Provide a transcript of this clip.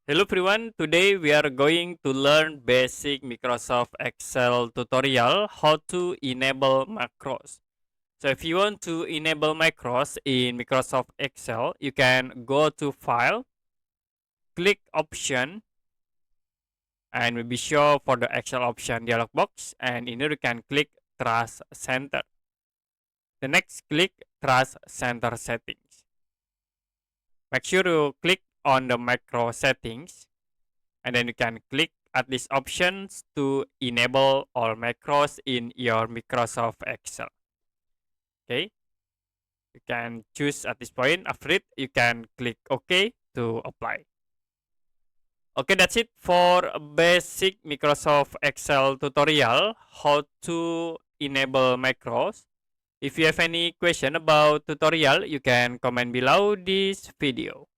Hello everyone, today we are going to learn basic Microsoft Excel tutorial how to enable macros. So if you want to enable macros in Microsoft Excel, you can go to File, click Option, and be sure for the Excel option dialog box, and in here you can click Task Center. The next click Task Center Settings. Make sure you click on the macro settings, and then you can click at these options to enable all macros in your Microsoft Excel. Okay, you can choose at this point. After it, you can click OK to apply. Okay, that's it for a basic Microsoft Excel tutorial how to enable macros. If you have any question about tutorial, you can comment below this video.